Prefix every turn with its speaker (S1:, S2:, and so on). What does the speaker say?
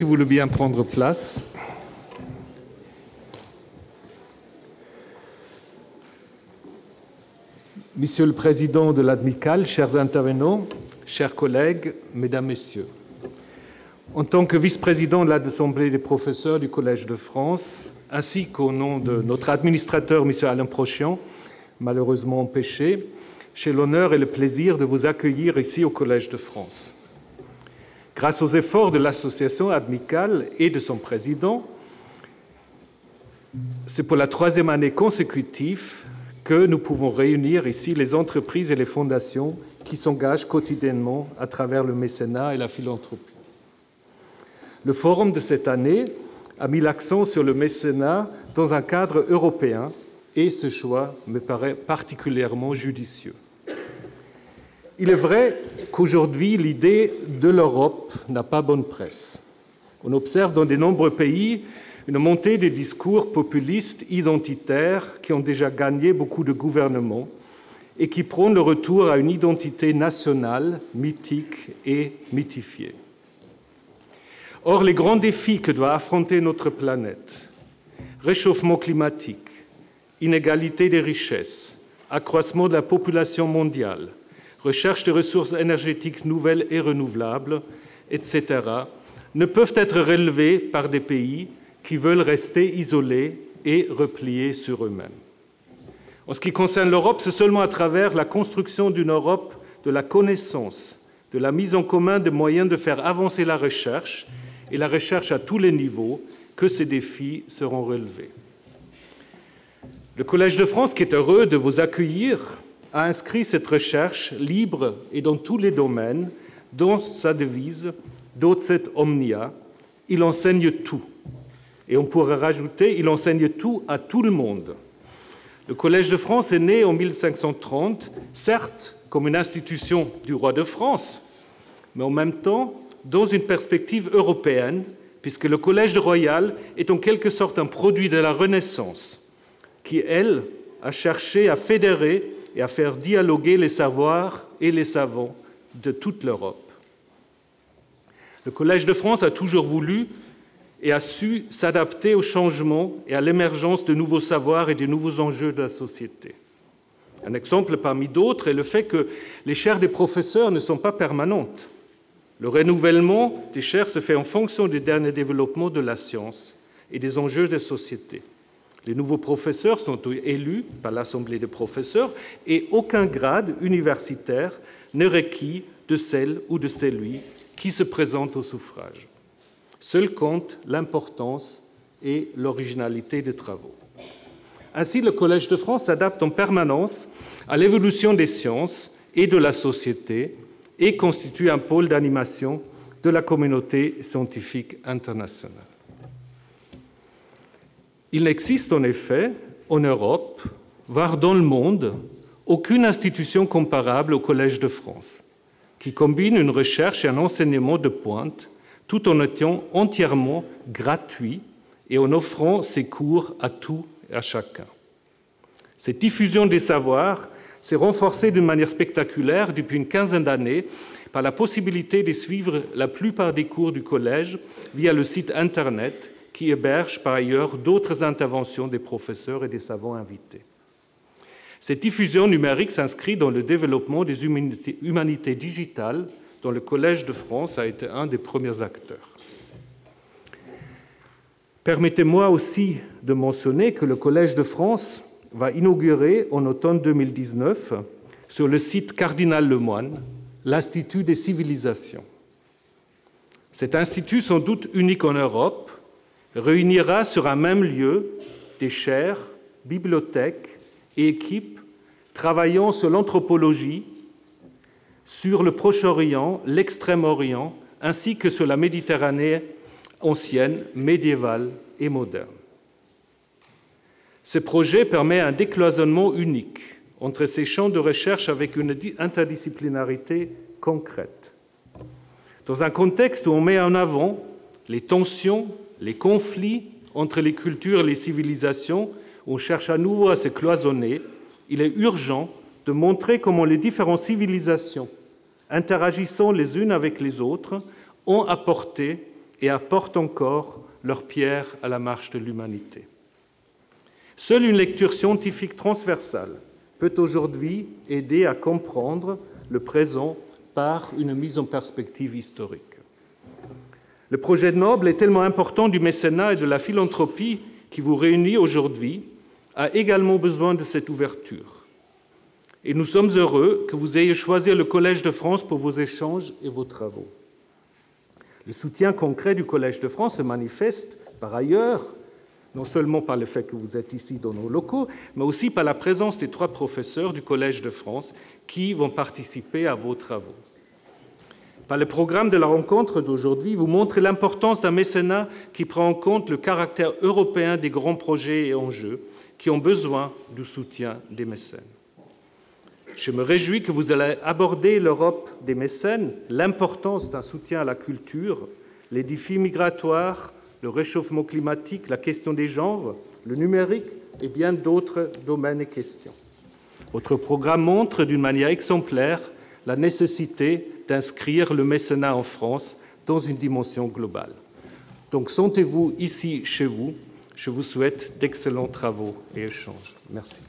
S1: Si vous voulez bien prendre place. Monsieur le Président de l'ADMICAL, chers intervenants, chers collègues, Mesdames, Messieurs. En tant que vice-président de l'Assemblée des professeurs du Collège de France, ainsi qu'au nom de notre administrateur, M. Alain Prochian, malheureusement empêché, j'ai l'honneur et le plaisir de vous accueillir ici au Collège de France. Grâce aux efforts de l'association ADMICAL et de son président, c'est pour la troisième année consécutive que nous pouvons réunir ici les entreprises et les fondations qui s'engagent quotidiennement à travers le mécénat et la philanthropie. Le forum de cette année a mis l'accent sur le mécénat dans un cadre européen et ce choix me paraît particulièrement judicieux. Il est vrai qu'aujourd'hui, l'idée de l'Europe n'a pas bonne presse. On observe dans de nombreux pays une montée des discours populistes identitaires qui ont déjà gagné beaucoup de gouvernements et qui prônent le retour à une identité nationale mythique et mythifiée. Or, les grands défis que doit affronter notre planète, réchauffement climatique, inégalité des richesses, accroissement de la population mondiale, recherche de ressources énergétiques nouvelles et renouvelables, etc., ne peuvent être relevés par des pays qui veulent rester isolés et repliés sur eux-mêmes. En ce qui concerne l'Europe, c'est seulement à travers la construction d'une Europe de la connaissance, de la mise en commun de moyens de faire avancer la recherche, et la recherche à tous les niveaux, que ces défis seront relevés. Le Collège de France, qui est heureux de vous accueillir, a inscrit cette recherche libre et dans tous les domaines dans sa devise « Docet omnia », il enseigne tout. Et on pourrait rajouter « il enseigne tout à tout le monde ». Le Collège de France est né en 1530, certes comme une institution du roi de France, mais en même temps dans une perspective européenne, puisque le Collège royal est en quelque sorte un produit de la Renaissance, qui, elle, a cherché à fédérer et à faire dialoguer les savoirs et les savants de toute l'Europe. Le Collège de France a toujours voulu et a su s'adapter aux changements et à l'émergence de nouveaux savoirs et de nouveaux enjeux de la société. Un exemple parmi d'autres est le fait que les chaires des professeurs ne sont pas permanentes. Le renouvellement des chaires se fait en fonction des derniers développements de la science et des enjeux de société. Les nouveaux professeurs sont élus par l'Assemblée des professeurs et aucun grade universitaire n'est requis de celle ou de celui qui se présente au suffrage. Seul compte l'importance et l'originalité des travaux. Ainsi, le Collège de France s'adapte en permanence à l'évolution des sciences et de la société et constitue un pôle d'animation de la communauté scientifique internationale. Il n'existe en effet, en Europe, voire dans le monde, aucune institution comparable au Collège de France, qui combine une recherche et un enseignement de pointe, tout en étant entièrement gratuit et en offrant ses cours à tout et à chacun. Cette diffusion des savoirs s'est renforcée d'une manière spectaculaire depuis une quinzaine d'années par la possibilité de suivre la plupart des cours du Collège via le site Internet, qui héberge par ailleurs d'autres interventions des professeurs et des savants invités. Cette diffusion numérique s'inscrit dans le développement des humanités digitales, dont le Collège de France a été un des premiers acteurs. Permettez-moi aussi de mentionner que le Collège de France va inaugurer en automne 2019, sur le site Cardinal Lemoine, l'Institut des civilisations. Cet institut, sans doute unique en Europe, réunira sur un même lieu des chaires, bibliothèques et équipes travaillant sur l'anthropologie, sur le Proche-Orient, l'Extrême-Orient, ainsi que sur la Méditerranée ancienne, médiévale et moderne. Ce projet permet un décloisonnement unique entre ces champs de recherche avec une interdisciplinarité concrète. Dans un contexte où on met en avant les tensions, les conflits entre les cultures et les civilisations, on cherche à nouveau à se cloisonner, il est urgent de montrer comment les différentes civilisations, interagissant les unes avec les autres, ont apporté et apportent encore leur pierre à la marche de l'humanité. Seule une lecture scientifique transversale peut aujourd'hui aider à comprendre le présent par une mise en perspective historique. Le projet noble et tellement important du mécénat et de la philanthropie qui vous réunit aujourd'hui a également besoin de cette ouverture. Et nous sommes heureux que vous ayez choisi le Collège de France pour vos échanges et vos travaux. Le soutien concret du Collège de France se manifeste, par ailleurs, non seulement par le fait que vous êtes ici dans nos locaux, mais aussi par la présence des 3 professeurs du Collège de France qui vont participer à vos travaux. Par le programme de la rencontre d'aujourd'hui, vous montrez l'importance d'un mécénat qui prend en compte le caractère européen des grands projets et enjeux qui ont besoin du soutien des mécènes. Je me réjouis que vous allez aborder l'Europe des mécènes, l'importance d'un soutien à la culture, les défis migratoires, le réchauffement climatique, la question des genres, le numérique et bien d'autres domaines et questions. Votre programme montre d'une manière exemplaire la nécessité d'inscrire le mécénat en France dans une dimension globale. Donc, sentez-vous ici chez vous. Je vous souhaite d'excellents travaux et échanges. Merci.